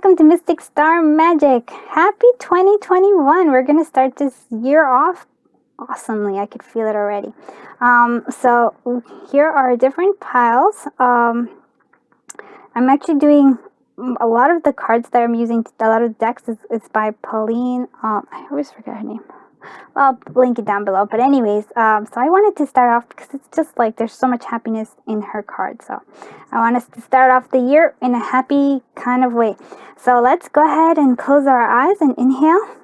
welcome to Mystic Star Magic. Happy 2021. We're going to start this year off awesomely. I could feel it already. So here are different piles. I'm actually doing a lot of the cards that I'm using, a lot of decks is by Pauline. I always forget her name. Well, I'll link it down below. But anyways, so I wanted to start off because it's just like there's so much happiness in her card. So I want us to start off the year in a happy kind of way. So let's go ahead and close our eyes and inhale.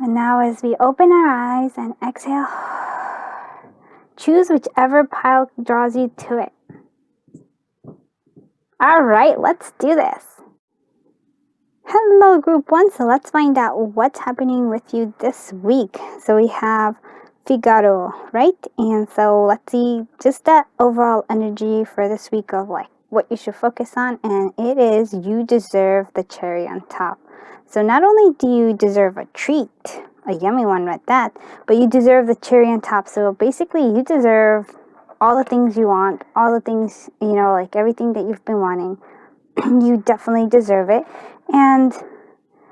And now as we open our eyes and exhale, choose whichever pile draws you to it. All right, let's do this. Hello, Group 1. So let's find out what's happening with you this week. So we have Figaro, right? And so let's see just that overall energy for this week of like what you should focus on. And it is you deserve the cherry on top. So not only do you deserve a treat, a yummy one at that, but you deserve the cherry on top. So basically you deserve all the things you want, all the things, you know, like everything that you've been wanting. You definitely deserve it. And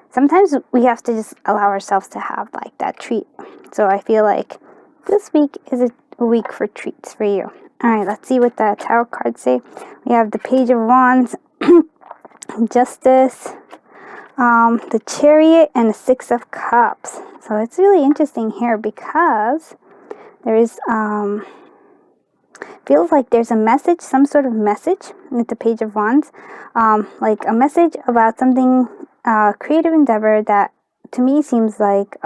sometimes we have to just allow ourselves to have like that treat. So I feel like this week is a week for treats for you. All right, let's see what the tarot cards say. We have the Page of Wands, Justice, the Chariot, and the Six of Cups. So it's really interesting here because there is feels like there's a message, some sort of message with the Page of Wands, like a message about something, creative endeavor that to me seems like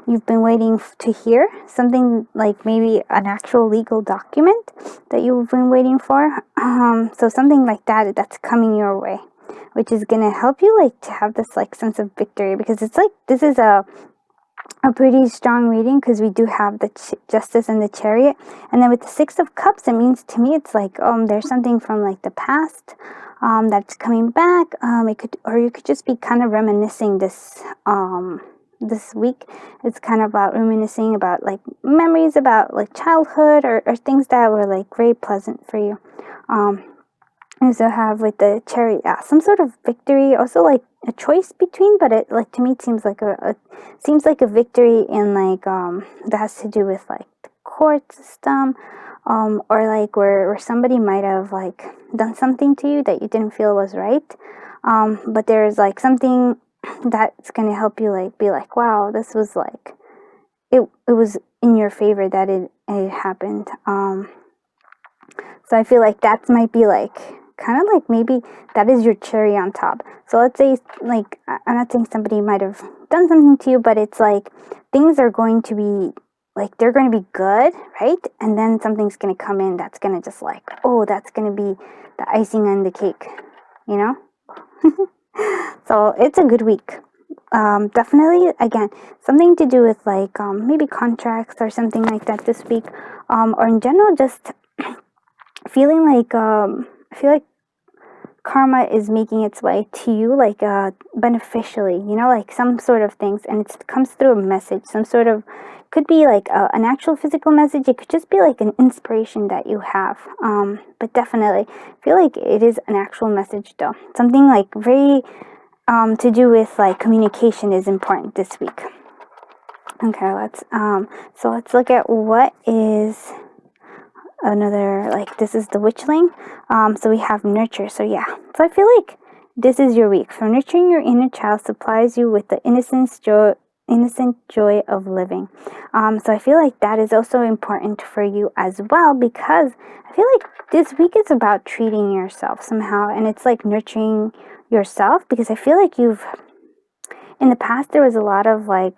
you've been waiting to hear, something like maybe an actual legal document that you've been waiting for. So something like that's coming your way, which is going to help you like to have this like sense of victory, because it's like this is a pretty strong reading because we do have the Justice and the Chariot. And then with the Six of Cups, it means to me it's like there's something from like the past that's coming back. It could, or you could just be kind of reminiscing this week. It's kind of about reminiscing about like memories about like childhood or things that were like very pleasant for you. We also have with the Chariot, some sort of victory, also like a choice between, but it like to me it seems like a victory in like that has to do with like the court system, or like where somebody might have like done something to you that you didn't feel was right, but there's like something that's gonna help you like be like, wow, this was like it was in your favor that it happened. So I feel like that might be like kind of like maybe that is your cherry on top. So let's say like, I'm not saying somebody might have done something to you, but it's like things are going to be like, they're going to be good, right? And then something's going to come in that's going to just like, oh, that's going to be the icing on the cake, you know? So it's a good week. Definitely, again, something to do with like maybe contracts or something like that this week, or in general just feeling like I feel like karma is making its way to you like beneficially, you know, like some sort of things, and it comes through a message, some sort of, could be like an actual physical message, it could just be like an inspiration that you have, but definitely I feel like it is an actual message though, something like very to do with like communication is important this week. Okay, let's look at what is another, like this is the Witchling. So we have nurture. So yeah, so I feel like this is your week. So nurturing your inner child supplies you with the innocent joy of living. So I feel like that is also important for you as well, because I feel like this week is about treating yourself somehow, and it's like nurturing yourself, because I feel like you've, in the past there was a lot of like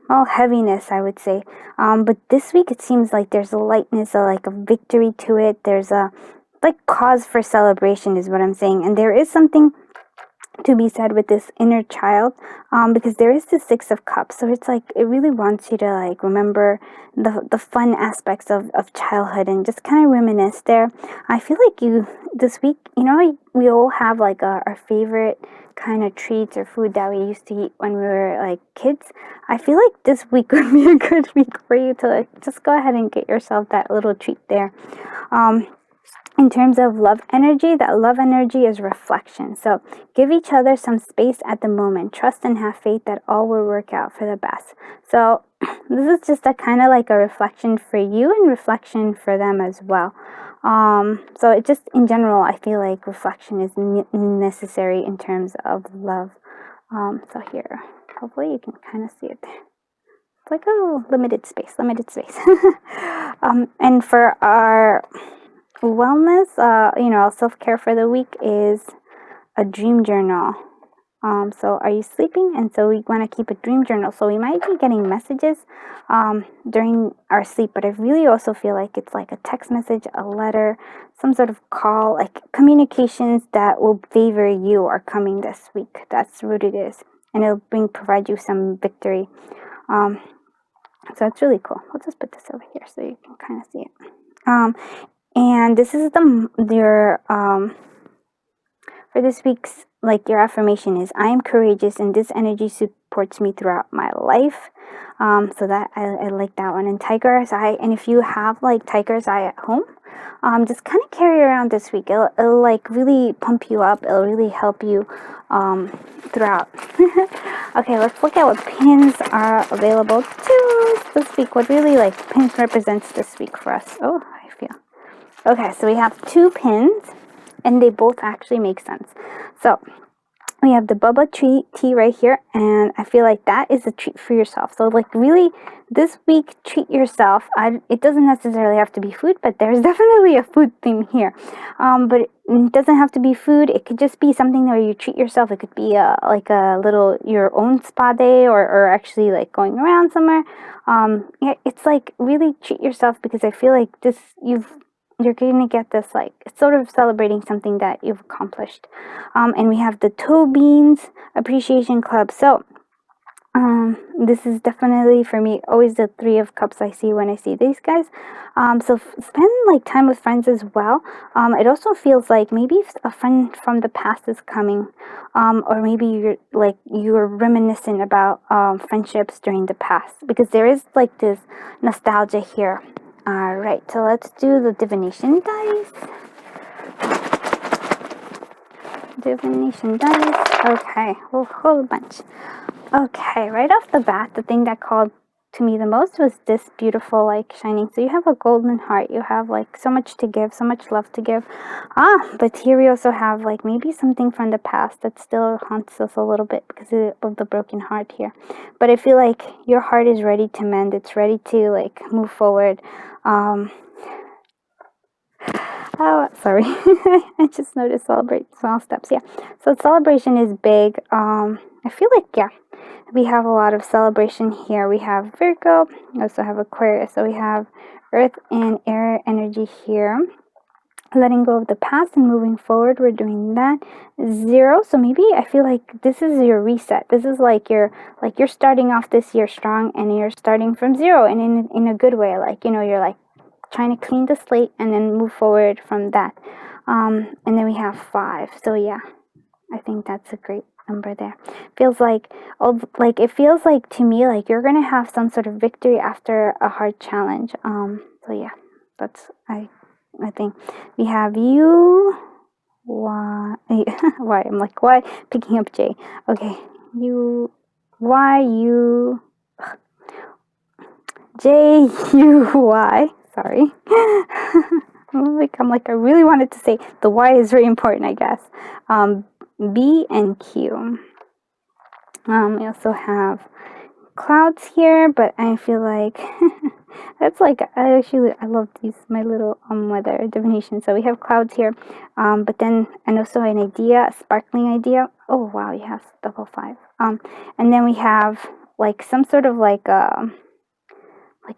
heaviness, I would say, but this week it seems like there's a lightness, like a victory to it. There's a like cause for celebration is what I'm saying, and there is something to be said with this inner child, because there is the Six of Cups, so it's like it really wants you to like remember the fun aspects of childhood and just kind of reminisce there. I feel like you this week, you know, we all have like our favorite kind of treats or food that we used to eat when we were like kids. I feel like this week would be a good week for you to like just go ahead and get yourself that little treat there. in terms of love energy, that love energy is reflection. So give each other some space at the moment. Trust and have faith that all will work out for the best. So this is just a kind of like a reflection for you and reflection for them as well. So it just, in general, I feel like reflection is necessary in terms of love. So here, hopefully you can kind of see it there. It's like, oh, limited space. And for our wellness, self-care for the week is a dream journal. So are you sleeping? And so we want to keep a dream journal. So we might be getting messages during our sleep, but I really also feel like it's like a text message, a letter, some sort of call, like communications that will favor you are coming this week. That's what it is. And it'll provide you some victory. So it's really cool. I'll just put this over here so you can kind of see it. And this is your for this week's, like, your affirmation is, I am courageous and this energy supports me throughout my life. So that I like that one. And Tiger's Eye, and if you have like Tiger's Eye at home, just kind of carry around this week. It'll like really pump you up. It'll really help you throughout. Okay, let's look at what pins are available to us this week. What really like pins represents this week for us. Oh, I feel. Okay, so we have 2 pins, and they both actually make sense. So we have the Bubba tea right here, and I feel like that is a treat for yourself. So like really this week, treat yourself. It doesn't necessarily have to be food, but there's definitely a food theme here. But it doesn't have to be food. It could just be something where you treat yourself. It could be like a little your own spa day, or actually like going around somewhere. It's like really treat yourself, because I feel like you're going to get this, like, sort of celebrating something that you've accomplished. And we have the Toe Beans Appreciation Club. So, this is definitely, for me, always the 3 of Cups I see when I see these guys. So spend, like, time with friends as well. It also feels like maybe a friend from the past is coming. Or maybe you're reminiscent about friendships during the past. Because there is, like, this nostalgia here. Alright, so let's do the divination dice. Okay, a whole bunch. Okay, right off the bat, the thing that called to me the most was this beautiful, like, shining. So you have a golden heart. You have, like, so much to give, so much love to give. But here we also have, like, maybe something from the past that still haunts us a little bit because of the broken heart here. But I feel like your heart is ready to mend. It's ready to, like, move forward. Oh, sorry. I just noticed celebrate small steps. Yeah. So celebration is big. I feel like, yeah, we have a lot of celebration here. We have Virgo. We also have Aquarius. So we have Earth and Air energy here. Letting go of the past and moving forward. We're doing that. 0. So maybe I feel like this is your reset. This is like you're starting off this year strong, and you're starting from 0, and in a good way. Like, you're like trying to clean the slate and then move forward from that. And then we have 5. So yeah, I think that's a great number there. Feels like, it feels like to me like you're gonna have some sort of victory after a hard challenge. So yeah, that's I think we have you. Why? Why? I'm like, why? Picking up J. Okay, you. Why you? J U Y. Sorry. I'm like, I really wanted to say the Y is very important, I guess. B and Q. We also have clouds here, but I feel like that's like, I love these, my little weather divination. So we have clouds here, but then, and also an idea, a sparkling idea. Oh wow, yes, double 5. And then we have like some sort of like a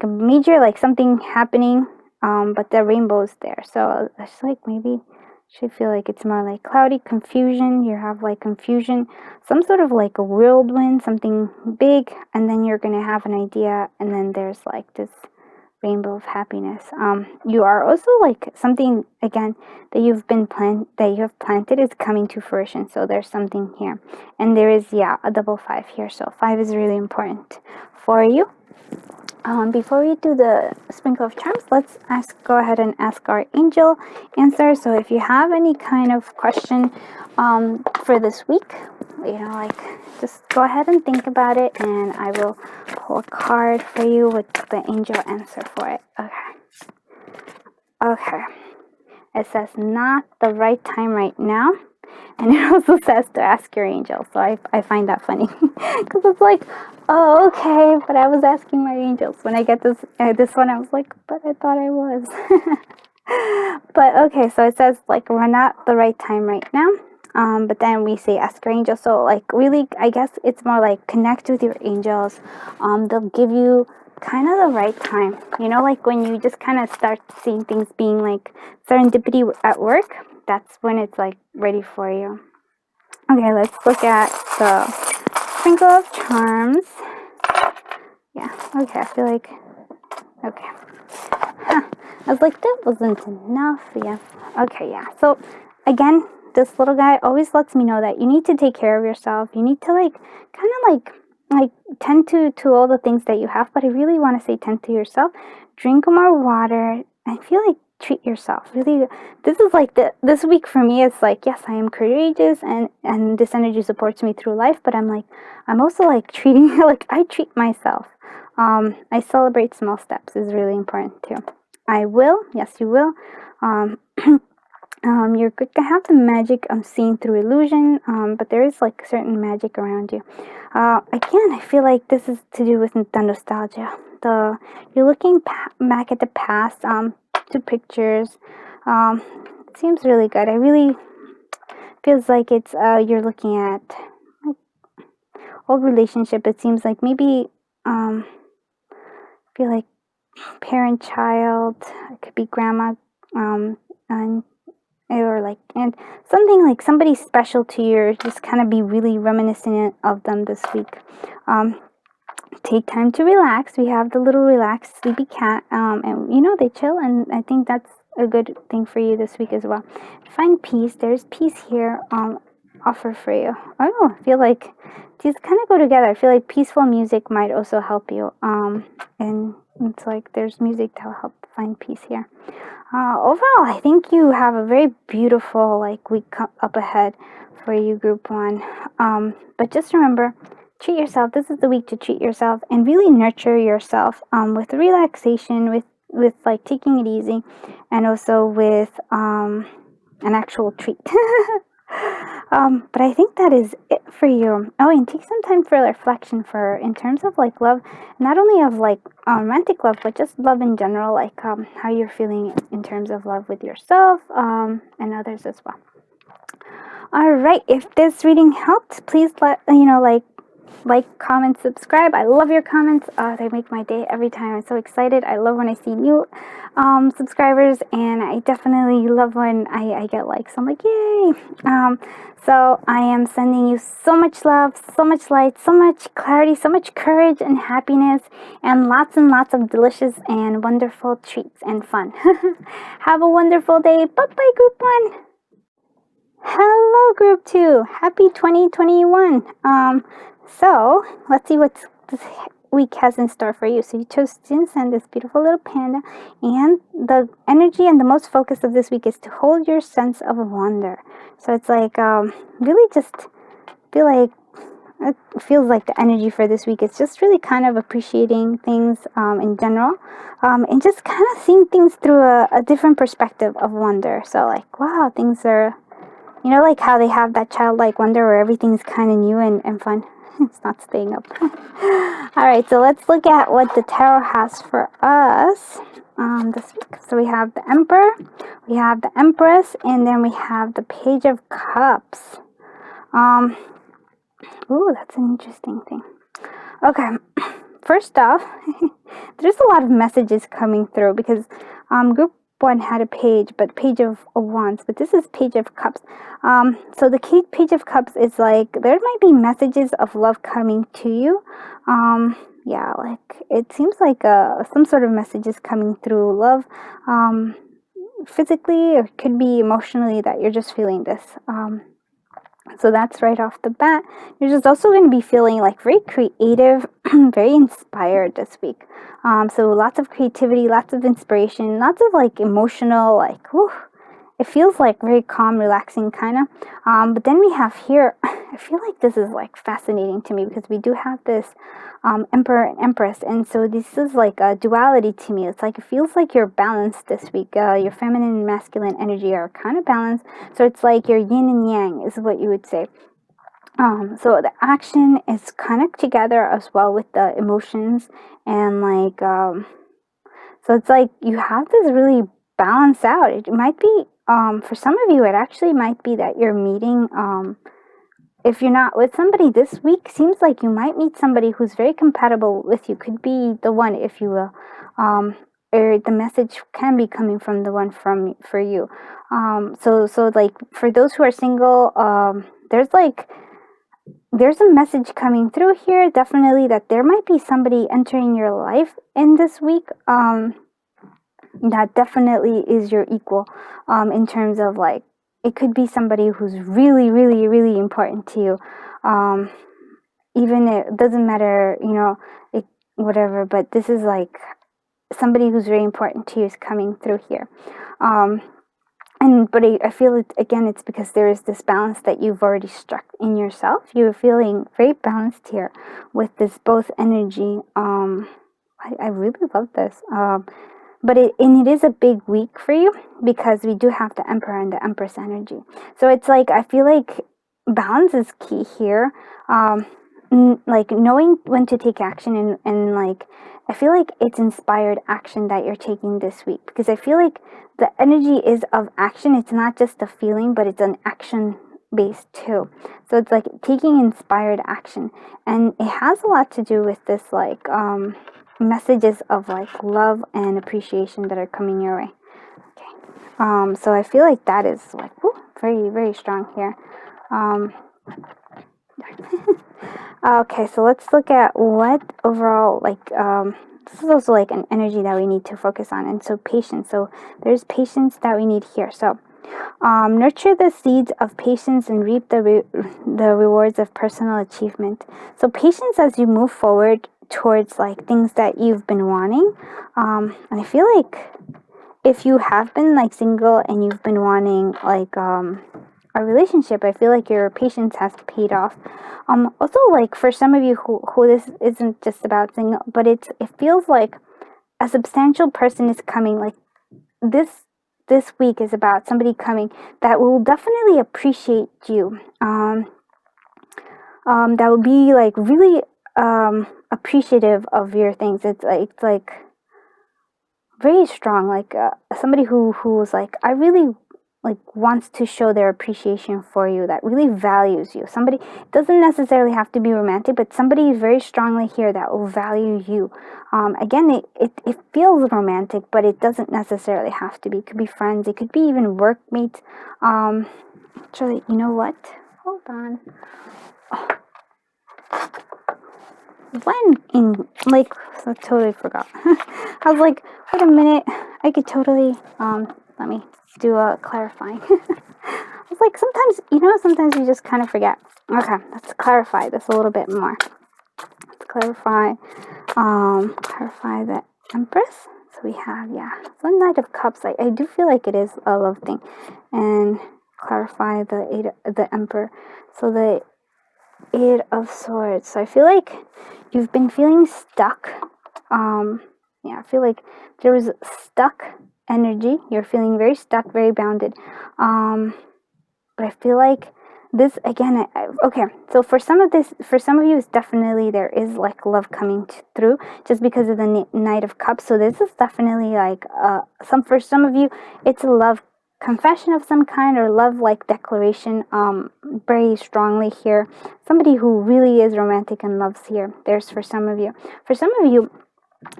major, like something happening, but the rainbow's there. So it's like maybe should feel like it's more like cloudy, confusion. You have like confusion, some sort of like a whirlwind, something big, and then you're gonna have an idea, and then there's like this rainbow of happiness. You are also like something again that you have planted is coming to fruition. So there's something here, and there is a double 5 here. So 5 is really important for you. Before we do the sprinkle of charms, let's go ahead and ask our angel answer. So if you have any kind of question for this week, like just go ahead and think about it, and I will pull a card for you with the angel answer for it. Okay. It says not the right time right now. And it also says to ask your angel. So I find that funny because it's like, oh, okay, but I was asking my angels. When I get this one, I was like, but I thought I was. But okay, so it says like we're not the right time right now. But then we say ask your angel. So like really, I guess it's more like connect with your angels. They'll give you kind of the right time. Like when you just kind of start seeing things being like serendipity at work, that's when it's like ready for you. Okay, let's look at the sprinkle of charms. Yeah, okay, I feel like, okay. Huh. I was like, that wasn't enough. Yeah, okay, yeah. So again, this little guy always lets me know that you need to take care of yourself. You need to like, kind of like tend to all the things that you have, but I really want to say tend to yourself. Drink more water. I feel like treat yourself. Really, this is like this week for me. It's like, yes, I am courageous, and this energy supports me through life. But I'm also like treating like I treat myself. I celebrate small steps is really important too. I will. Yes, you will. You're good to have the magic of seeing through illusion, but there is like certain magic around you. Again, I feel like this is to do with the nostalgia. You're looking back at the past, to pictures. It seems really good. I really feels like it's you're looking at like, old relationship. It seems like maybe feel like parent child. It could be grandma, and something like somebody special to you. Just kind of be really reminiscent of them this week. Take time to relax. We have the little relaxed sleepy cat, and they chill, and I think that's a good thing for you this week as well. Find peace. There's peace here offer for you. I don't know, I feel like these kind of go together. I feel like peaceful music might also help you, and it's like there's music to help find peace here. Overall, I think you have a very beautiful week up ahead for you, Group 1. But just remember, treat yourself. This is the week to treat yourself and really nurture yourself with relaxation, with taking it easy, and also with an actual treat. But I think that is it for you. Oh, and take some time for reflection in terms of love, not only of romantic love, but just love in general, how you're feeling in terms of love with yourself, and others as well. All right, if this reading helped, please let comment, subscribe. I love your comments. They make my day every time. I'm so excited. I love when I see new subscribers, and I definitely love when I get likes. I'm like, yay! So I am sending you so much love, so much light, so much clarity, so much courage and happiness, and lots of delicious and wonderful treats and fun. Have a wonderful day. Bye-bye, Group 1. Hello, Group 2. Happy 2021. So let's see what this week has in store for you. So you chose Jinsen, this beautiful little panda, and the energy and the most focus of this week is to hold your sense of wonder. So it's really just it feels like the energy for this week is just really kind of appreciating things in general, and just kind of seeing things through a different perspective of wonder. So wow, things are, how they have that childlike wonder where everything's kind of new and fun. It's not staying up. Alright, so let's look at what the tarot has for us this week. So we have the Emperor, we have the Empress, and then we have the Page of Cups. Ooh, that's an interesting thing. Okay, first off, there's a lot of messages coming through because Group 1 had a page, but Page of Wands, but this is Page of Cups. So the Page of Cups is there might be messages of love coming to you. Yeah, it seems like some sort of messages coming through love, physically, or it could be emotionally that you're just feeling this. So that's right off the bat. You're just also going to be feeling like very creative, very inspired this week. So lots of creativity, lots of inspiration, lots of like emotional, like, whew, it feels like very calm, relaxing kind of. But then we have here, I feel like this is like fascinating to me because we do have this emperor and empress. And so this is like a duality to me. It's like it feels like you're balanced this week. Your feminine and masculine energy are kind of balanced. So it's like your yin and yang is what you would say. So the action is kind of together as well with the emotions and like so it's like you have this really balance out. It might be for some of you it actually might be that you're meeting if you're not with somebody this week, seems like you might meet somebody who's very compatible with you. Could be the one, if you will. Or the message can be coming from the one for you. So like for those who are single, there's a message coming through here. Definitely that there might be somebody entering your life in this week. That definitely is your equal. In terms of like it could be somebody who's really, really, really important to you. Even it doesn't matter, whatever, but this is like somebody who's very important to you is coming through here. But I feel it again, it's because there is this balance that you've already struck in yourself. You're feeling very balanced here with this both energy. I really love this. But it is a big week for you because we do have the Emperor and the Empress energy. So it's like, I feel like balance is key here. Like knowing when to take action and like, I feel like it's inspired action that you're taking this week because I feel like the energy is of action. It's not just a feeling, but it's an action based too. So it's like taking inspired action, and it has a lot to do with this like, messages of like love and appreciation that are coming your way. Okay. So I feel like that is like very, very strong here. Okay, so let's look at what overall like this is also like an energy that we need to focus on, and so patience. So there's patience that we need here. So nurture the seeds of patience and reap the rewards of personal achievement. So patience as you move forward towards like things that you've been wanting. And I feel like if you have been like single and you've been wanting like a relationship, I feel like your patience has paid off. Also like for some of you who this isn't just about single, but it feels like a substantial person is coming. Like this week is about somebody coming that will definitely appreciate you. That will be like really appreciative of your things. It's like very strong. Like somebody who's like, I really like wants to show their appreciation for you, that really values you. Somebody doesn't necessarily have to be romantic, but somebody very strongly here that will value you. Again, it feels romantic, but it doesn't necessarily have to be. It could be friends, it could be even workmates. Actually, you know what? Hold on. When in like, I totally forgot. I was like, wait a minute, I could totally let me do a clarifying. I was like, sometimes you just kind of forget. Okay, let's clarify this a little bit more. Let's clarify the Empress. So we have, so Knight of Cups. I do feel like it is a love thing. And clarify the Emperor. So the Eight of Swords. So I feel like you've been feeling stuck. I feel like there was stuck energy. You're feeling very stuck, very bounded. But I feel like this again. Okay, so for some of you, it's definitely there is like love coming through just because of the Knight of Cups. So this is definitely like for some of you, it's a love confession of some kind or love like declaration very strongly here. Somebody who really is romantic and loves here. There's for some of you. For some of you,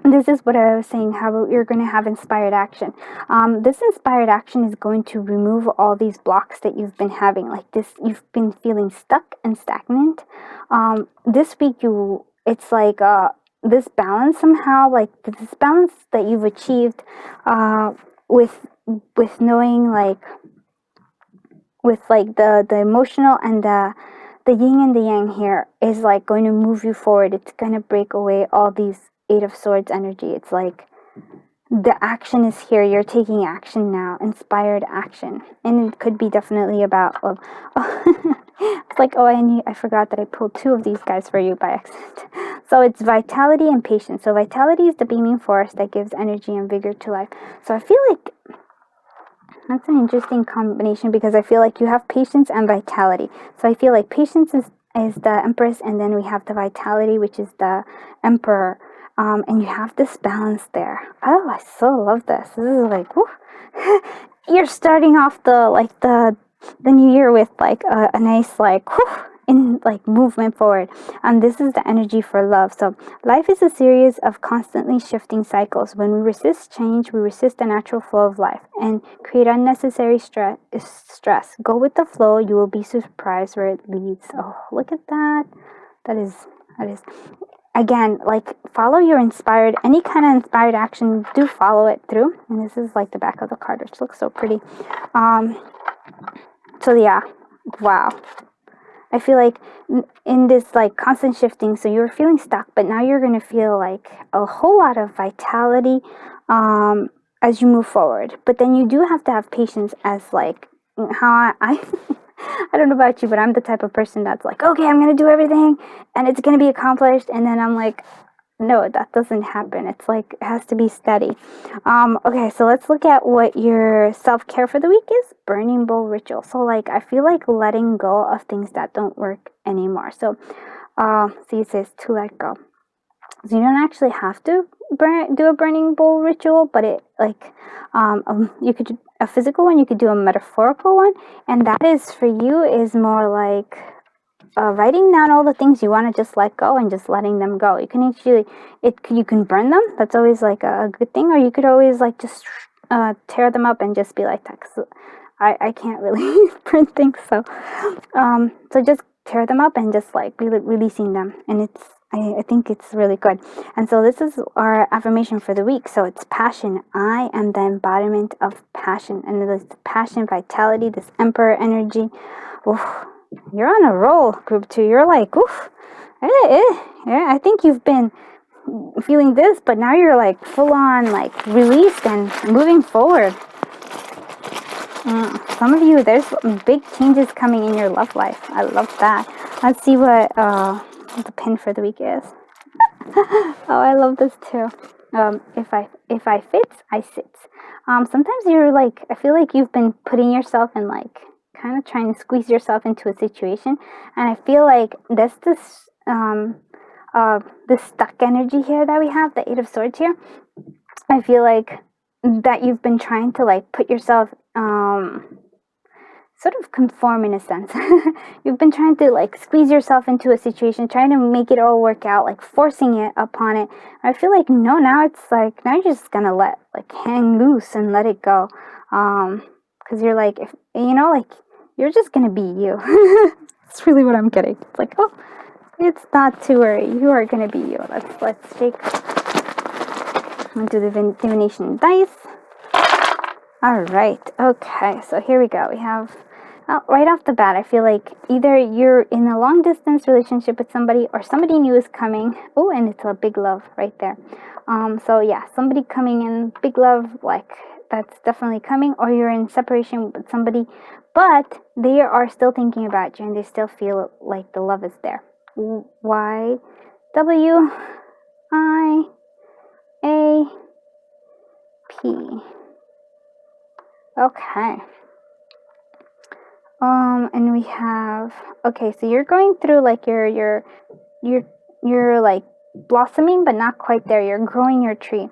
this is what I was saying, how you're going to have inspired action. This inspired action is going to remove all these blocks that you've been having, like this, you've been feeling stuck and stagnant. This week, it's like this balance somehow, like this balance that you've achieved with knowing like with like the emotional and the yin and the yang here is like going to move you forward. It's going to break away all these Eight of Swords energy. It's like the action is here. You're taking action now. Inspired action. And it could be definitely about love. Oh, it's like, oh, I forgot that I pulled two of these guys for you by accident. So it's vitality and patience. So vitality is the beaming force that gives energy and vigor to life. So I feel like that's an interesting combination because I feel like you have patience and vitality. So I feel like patience is the Empress, and then we have the vitality, which is the Emperor. And you have this balance there. Oh, I so love this. This is like, whew. You're starting off the new year with like a nice like whew, in like movement forward. And this is the energy for love. So life is a series of constantly shifting cycles. When we resist change, we resist the natural flow of life and create unnecessary stress. Go with the flow. You will be surprised where it leads. Oh, look at that. That is. Again, like, follow your inspired, any kind of inspired action, do follow it through. And this is like the back of the card, which looks so pretty. So yeah, wow. I feel like in this like constant shifting, so you're feeling stuck, but now you're going to feel like a whole lot of vitality as you move forward. But then you do have to have patience, as like how I I don't know about you, but I'm the type of person that's like, okay, I'm going to do everything and it's going to be accomplished. And then I'm like, no, that doesn't happen. It's like, it has to be steady. Okay, so let's look at what your self-care for the week is. Burning bowl ritual. So like, I feel like letting go of things that don't work anymore. So, see, it says to let go. So you don't actually have to do a burning bowl ritual, but it like you could do a physical one, you could do a metaphorical one, and that is for you is more like writing down all the things you want to just let go and just letting them go. You can actually you can burn them. That's always like a good thing, or you could always like just tear them up and just be like that. 'Cause I can't really burn things, so just tear them up and just like releasing them, and I think it's really good. And so this is our affirmation for the week. So it's passion. I am the embodiment of passion. And this passion, vitality, this emperor energy. Oof, you're on a roll, group 2. You're like, oof. Yeah, I think you've been feeling this, but now you're like full on like released and moving forward. Some of you, there's big changes coming in your love life. I love that. Let's see what the pin for the week is. Oh, I love this too. If I fits, I sits. Sometimes you're like, I feel like you've been putting yourself in like kind of trying to squeeze yourself into a situation, and I feel like this stuck energy here that we have, the Eight of Swords here. I feel like that you've been trying to like put yourself sort of conform in a sense. You've been trying to like squeeze yourself into a situation, trying to make it all work out, like forcing it upon it. I feel like no, now it's like now you're just gonna let like hang loose and let it go. Because you're like, if you know, like you're just gonna be you. That's really what I'm getting. It's like, oh, it's not to worry. You are gonna be you. Let's shake. I'm gonna do the divination dice. All right. Okay. So here we go. We have right off the bat, I feel like either you're in a long distance relationship with somebody or somebody new is coming. Oh, and it's a big love right there. So yeah, somebody coming in, big love, like that's definitely coming, or you're in separation with somebody, but they are still thinking about you and they still feel like the love is there. Y W I A P. Okay. And we have, okay, so you're going through like you're like blossoming, but not quite there. You're growing your tree.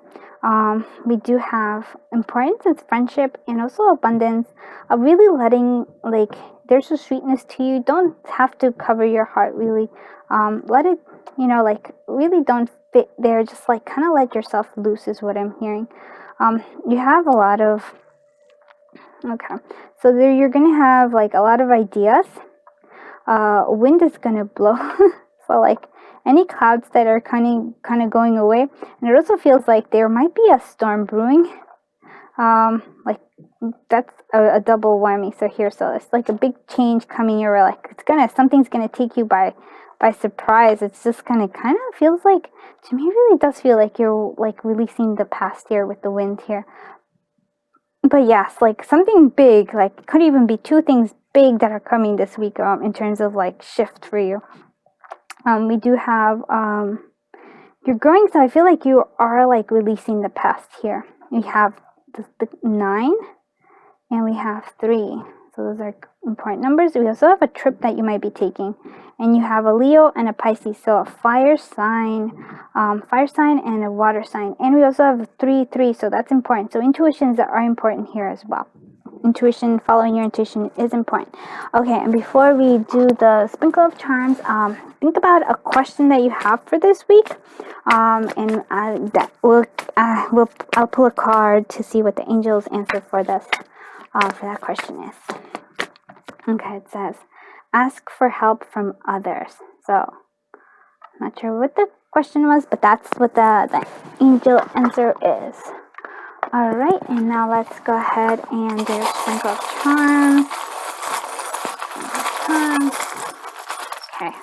We do have importance is friendship and also abundance of really letting, like, there's a sweetness to you. Don't have to cover your heart, really. Let it, like, really don't fit there. Just like kind of let yourself loose is what I'm hearing. You have a lot of, okay, so there you're gonna have like a lot of ideas. Wind is gonna blow. So like any clouds that are kind of going away, and it also feels like there might be a storm brewing. Like that's a double whammy. So here, so it's like a big change coming. You're like, something's gonna take you by surprise. It's just kind of feels like, to me, really does feel like you're like releasing the past here with the wind here. But yes, like something big, like it could even be two things big that are coming this week in terms of like shift for you. We do have you're growing, so I feel like you are like releasing the past here. We have the 9 and we have 3. So those are important numbers. We also have a trip that you might be taking, and you have a Leo and a Pisces, so a fire sign and a water sign. And we also have 3, so that's important. So intuitions are important here as well. Intuition, following your intuition is important. Okay, and before we do the sprinkle of charms, think about a question that you have for this week, and I'll pull a card to see what the angels answer for this. For that question is. Okay, it says, ask for help from others. So, not sure what the question was, but that's what the angel answer is. Alright, and now let's go ahead and do a sprinkle of charms. Okay.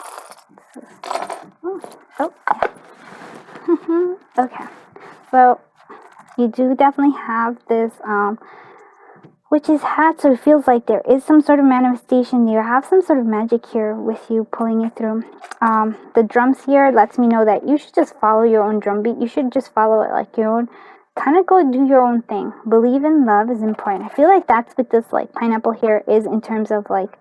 Oh. Okay. So, you do definitely have this, witch's hat, so it feels like there is some sort of manifestation. You have some sort of magic here with you pulling it through. The drums here lets me know that you should just follow your own drum beat. You should just follow it like your own. Kind of go do your own thing. Believe in love is important. I feel like that's what this like pineapple here is in terms of like,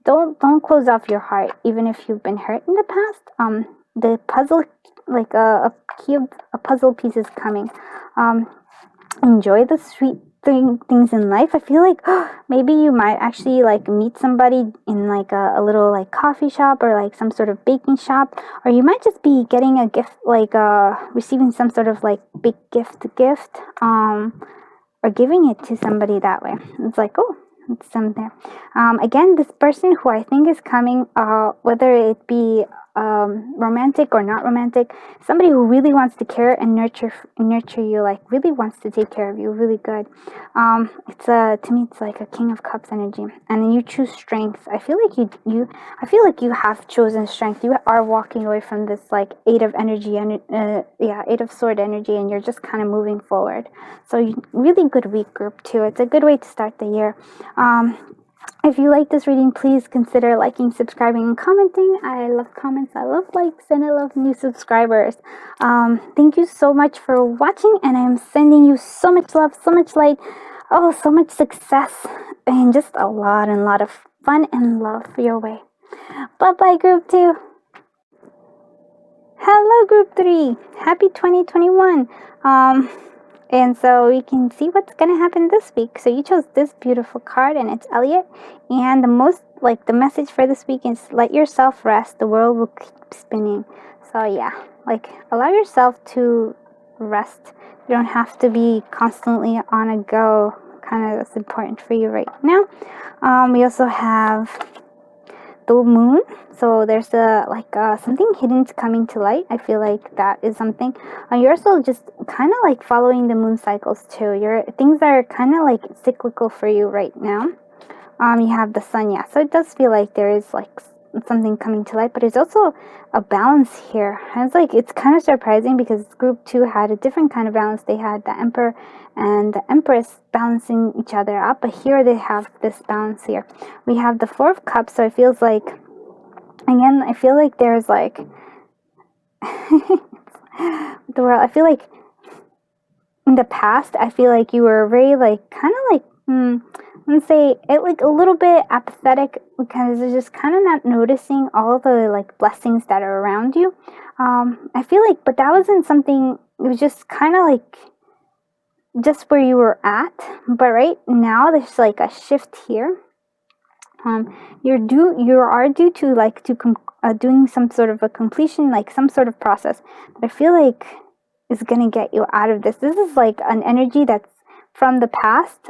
don't close off your heart, even if you've been hurt in the past. The puzzle, like a puzzle piece is coming. Enjoy the sweet things in life. I feel like maybe you might actually like meet somebody in like a little like coffee shop or like some sort of baking shop, or you might just be getting a gift, like receiving some sort of like big gift or giving it to somebody that way. It's like, oh, it's something there. Again, this person who I think is coming, whether it be romantic or not romantic, somebody who really wants to care and nurture you, like really wants to take care of you really good. It's to me it's like a King of Cups energy, and then you choose strength. I feel like you have chosen strength. You are walking away from this like Eight of energy and Eight of Sword energy, and you're just kind of moving forward. So really good week, group 2. It's a good way to start the year. If you like this reading, please consider liking, subscribing, and commenting. I love comments, I love likes, and I love new subscribers. Thank you so much for watching, and I'm sending you so much love, so much light, so much success, and just a lot of fun and love your way. Bye-bye, Group 2. Hello, Group 3. Happy 2021. And so we can see what's going to happen this week. So you chose this beautiful card, and it's Elliot. And the message for this week is let yourself rest. The world will keep spinning. So yeah, like allow yourself to rest. You don't have to be constantly on a go. Kind of that's important for you right now. We also have the moon. So there's something hidden coming to light. I feel like that is something. You're also just kind of like following the moon cycles too. Things are kind of like cyclical for you right now. You have the sun, yeah. So it does feel like there is like something coming to light, but there's also a balance here. And it's kind of surprising because Group 2 had a different kind of balance. They had the Emperor and the Empress balancing each other up, but here they have this balance here. We have the Four of Cups, so it feels like, again, I feel like there's like the world. I feel like in the past, I feel like you were very like kind of like let's say it like a little bit apathetic because you're just kind of not noticing all the like blessings that are around you. I feel like, but that wasn't something. It was just kind of like just where you were at. But right now, there's like a shift here. You are due to like doing some sort of a completion, like some sort of process that I feel like is gonna get you out of this. This is like an energy that's from the past,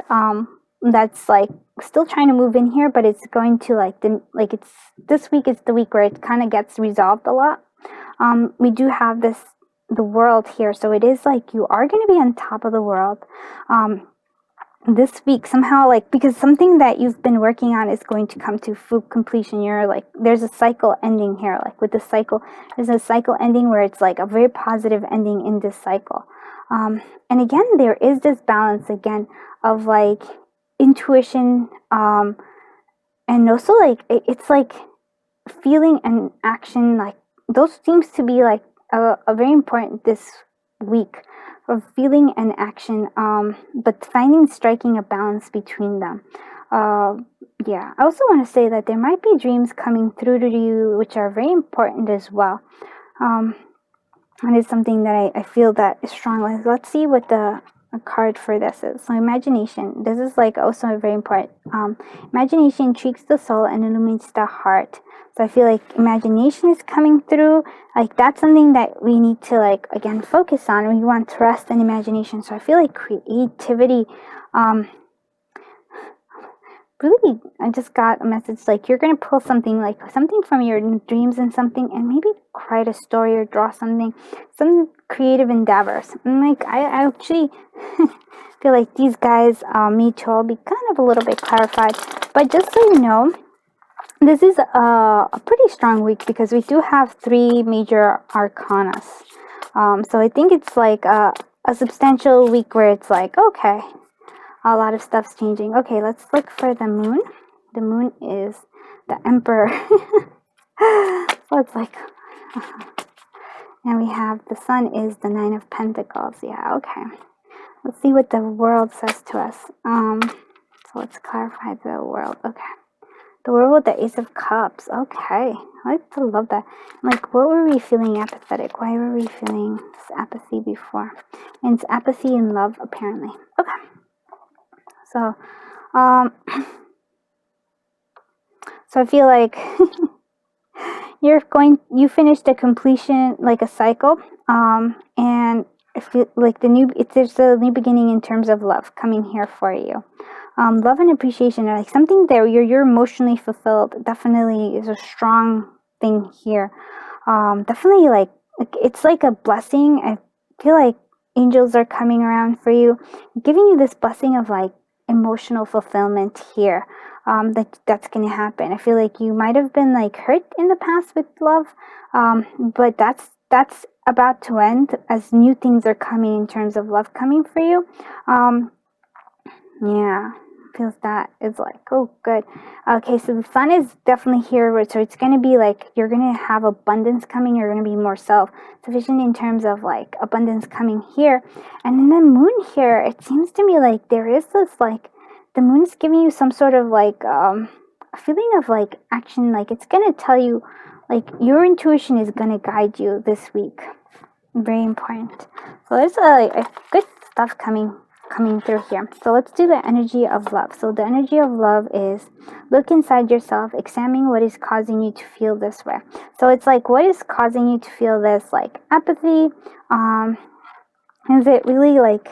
that's like still trying to move in here, but it's going to this week is the week where it kind of gets resolved a lot. We do have the world here, so it is like you are going to be on top of the world. this week somehow, like, because something that you've been working on is going to come to full completion. You're like, there's a cycle ending here, like with the cycle, there's a cycle ending where it's like a very positive ending in this cycle. And again, there is this balance again of like intuition, and also like it's like feeling and action, like those seems to be like a very important this week, of feeling and action, but striking a balance between them. Yeah, I also want to say that there might be dreams coming through to you which are very important as well, and it's something that I feel that is strong. Like, let's see what the a card for this is. So imagination, this is like also very important. Imagination intrigues the soul and illuminates the heart. So I feel like imagination is coming through. Like that's something that we need to like again focus on. We want to rest in imagination. So I feel like creativity, really, I just got a message like you're gonna pull something, like something from your dreams and something, and maybe write a story or draw something, some creative endeavors. And like I actually feel like these guys need to all be kind of a little bit clarified. But just so you know, this is a pretty strong week because we do have 3 major arcanas. So I think it's like a substantial week where it's like, okay, a lot of stuff's changing. Okay, let's look for the moon. The moon is the emperor. So it's like, and we have the sun is the 9 of pentacles. Yeah, okay. Let's see what the world says to us. So let's clarify the world. Okay. The world with the Ace of Cups. Okay. I like to love that. Like, what were we feeling apathetic? Why were we feeling this apathy before? And it's apathy in love, apparently. Okay. So, so I feel like you finished a completion, like a cycle, and I feel like there's a new beginning in terms of love coming here for you. Love and appreciation are like something that you're emotionally fulfilled. Definitely is a strong thing here. Definitely like it's like a blessing. I feel like angels are coming around for you, giving you this blessing of like emotional fulfillment here. That's gonna happen. I feel like you might have been like hurt in the past with love, but that's about to end as new things are coming in terms of love coming for you. Yeah, feels that is like, oh good. Okay, so the sun is definitely here, so it's gonna be like you're gonna have abundance coming. You're gonna be more self-sufficient in terms of like abundance coming here. And then the moon here, it seems to me like there is this like the moon is giving you some sort of like a feeling of like action. Like it's gonna tell you, like your intuition is gonna guide you this week. Very important. So there's a good stuff coming through here. So let's do the energy of love. So the energy of love is look inside yourself, examine what is causing you to feel this way. So it's like, what is causing you to feel this like apathy? Is it really like,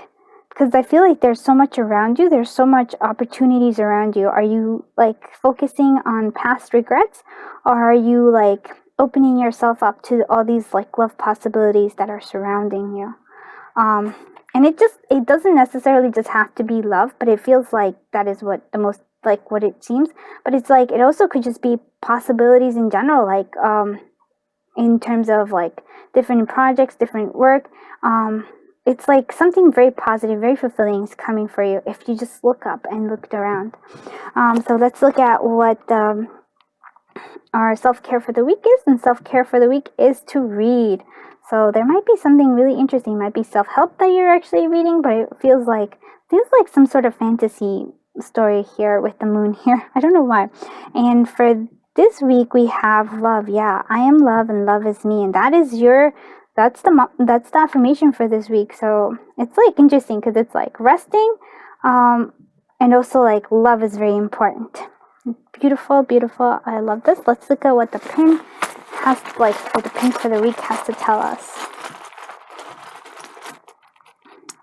because I feel like there's so much around you, there's so much opportunities around you. Are you like focusing on past regrets, or are you like opening yourself up to all these like love possibilities that are surrounding you? And it doesn't necessarily just have to be love, but it feels like that is what the most, like what it seems. But it's like, it also could just be possibilities in general, like, in terms of like different projects, different work. It's like something very positive, very fulfilling is coming for you if you just look up and looked around. So let's look at what, our self-care for the week is. And self-care for the week is to read. So there might be something really interesting. It might be self-help that you're actually reading, but it feels like some sort of fantasy story here with the moon here. I don't know why. And for this week we have love. Yeah, I am love and love is me. And that's the affirmation for this week. So it's like interesting because it's like resting, and also like love is very important. Beautiful, beautiful. I love this. Let's look at what the pin has, like, what the pin for the week has to tell us.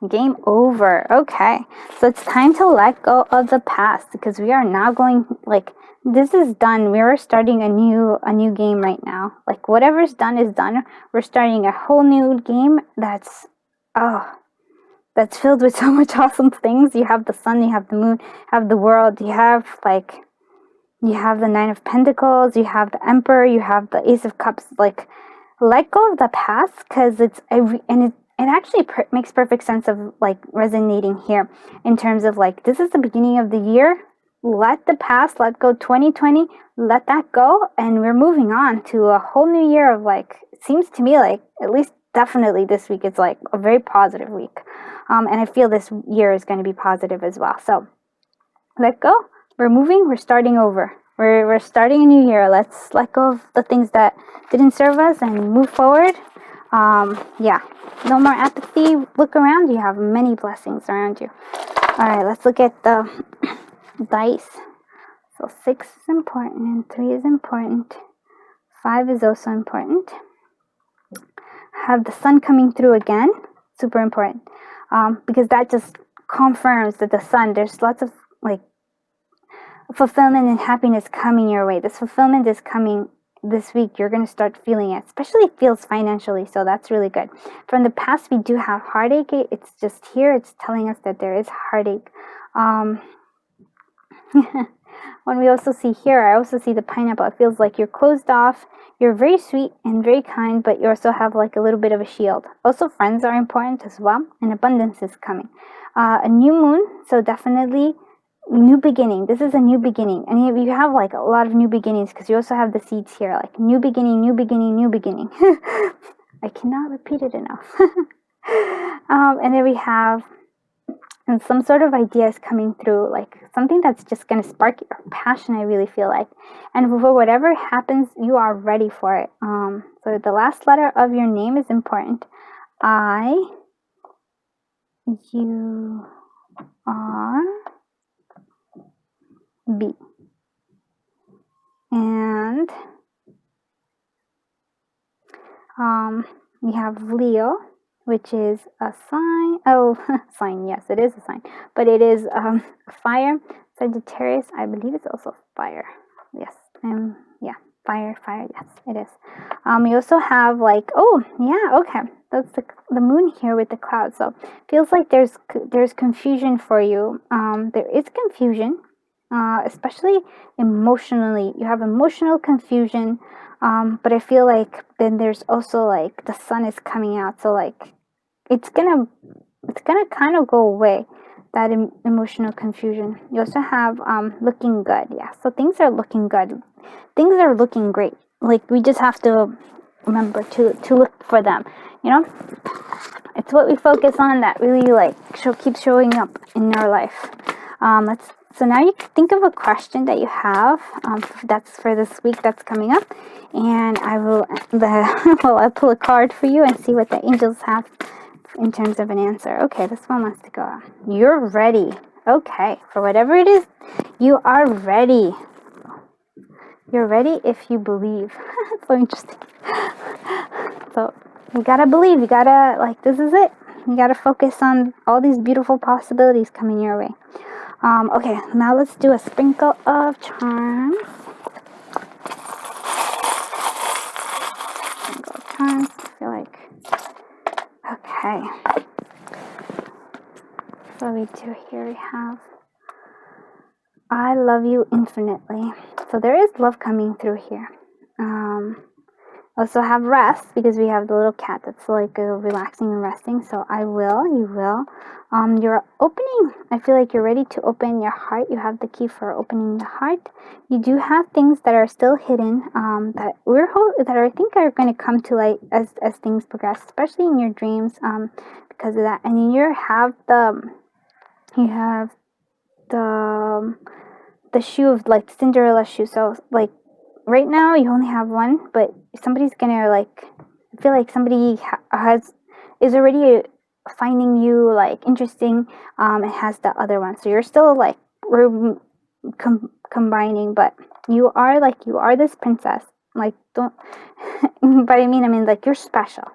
Game over. Okay. So it's time to let go of the past because we are now going, like, this is done. We are starting a new game right now. Like, whatever's done is done. We're starting a whole new game that's, that's filled with so much awesome things. You have the sun, you have the moon, you have the world, you have the Nine of Pentacles, you have the Emperor, you have the Ace of Cups. Like, let go of the past, because it actually makes perfect sense of like resonating here in terms of like, this is the beginning of the year. Let the past, let go 2020, let that go, and we're moving on to a whole new year of like, it seems to me like, at least definitely this week, it's like a very positive week. And I feel this year is going to be positive as well. So let go. We're moving. We're starting over. We're starting a new year. Let's let go of the things that didn't serve us and move forward. Yeah. No more apathy. Look around. You have many blessings around you. All right. Let's look at the dice. So 6 is important. 3 is important. 5 is also important. Have the sun coming through again. Super important. Because that just confirms that the sun, there's lots of like fulfillment and happiness coming your way. This fulfillment is coming this week. You're going to start feeling it, especially it feels financially. So that's really good. From the past, we do have heartache. It's just here. It's telling us that there is heartache. When we also see here, I also see the pineapple. It feels like you're closed off. You're very sweet and very kind, but you also have like a little bit of a shield. Also, friends are important as well, and abundance is coming. A new moon, so definitely new beginning. This is a new beginning, and you have like a lot of new beginnings because you also have the seeds here, like new beginning, new beginning, new beginning. I cannot repeat it enough. And then we have, and some sort of idea is coming through, like something that's just going to spark your passion, I really feel like. And for whatever happens, you are ready for it. So the last letter of your name is important. I, U, R, B. And we have Leo, which is a sign. Oh, sign. Yes, it is a sign, but it is fire. Sagittarius, I believe it's also fire. Yes, yeah, fire. Yes, it is. We also have like, oh yeah, okay, that's the moon here with the clouds. So feels like there's confusion for you. There is confusion, especially emotionally. You have emotional confusion. But I feel like then there's also like the sun is coming out, so like it's gonna kind of go away, that emotional confusion. You also have looking good. Yeah, so things are looking good. Things are looking great. Like, we just have to remember to look for them. You know, it's what we focus on that really like keeps showing up in our life. So now you think of a question that you have that's for this week that's coming up, and I'll pull a card for you and see what the angels have in terms of an answer. Okay, this one wants to go. You're ready. Okay, for whatever it is, you are ready. You're ready if you believe. So interesting. So you gotta believe. You gotta, like, this is it. You gotta focus on all these beautiful possibilities coming your way. Okay, now let's do a sprinkle of charms. Sprinkle of charms. I feel like, okay. What we do here, we have, I love you infinitely. So there is love coming through here. Also have rest, because we have the little cat that's like relaxing and resting. So I will, you will. You're opening. I feel like you're ready to open your heart. You have the key for opening the heart. You do have things that are still hidden that I think are going to come to light as things progress, especially in your dreams. Because of that, and you have the shoe of like Cinderella shoe. So like, right now you only have one, but somebody's gonna like, I feel like somebody is already finding you like interesting, and has the other one. So you're still like combining, but you are this princess. Like, don't, but I mean like, you're special,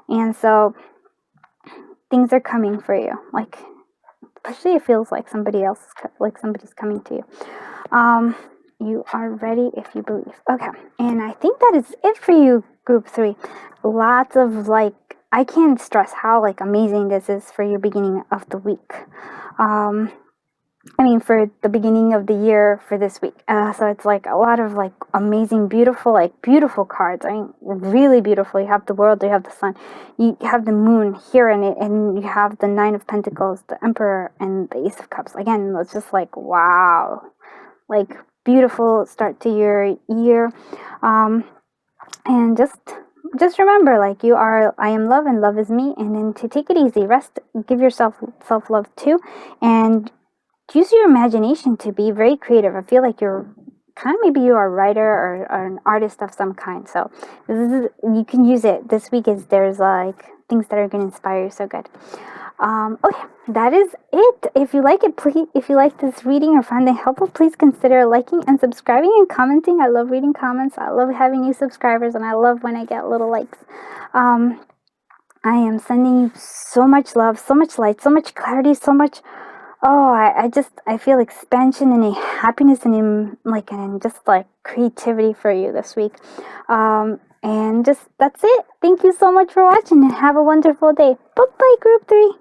and so things are coming for you. Like, especially it feels like somebody's coming to you. You are ready if you believe. Okay, and I think that is it for you, group 3. Lots of like I can't stress how like amazing this is for your beginning of the week. For the beginning of the year for this week. So it's like a lot of like amazing, beautiful cards. Really beautiful. You have the world, you have the sun, you have the moon here in it, and you have the Nine of Pentacles, the Emperor, and the Ace of Cups. Again, it's just like, wow. Like, beautiful start to your year. And just remember, like, I am love and love is me, and then to take it easy, rest, give yourself self-love too, and use your imagination to be very creative. I feel like maybe you're a writer or an artist of some kind. So you can use it. This week there's like things that are going to inspire you so good. Okay, that is it. If you like this reading or find it helpful, please consider liking and subscribing and commenting. I love reading comments. I love having new subscribers, and I love when I get little likes. I am sending you so much love, so much light, so much clarity, so much. Oh, I feel expansion and a happiness and just like creativity for you this week. And just that's it. Thank you so much for watching and have a wonderful day. Bye bye, group 3.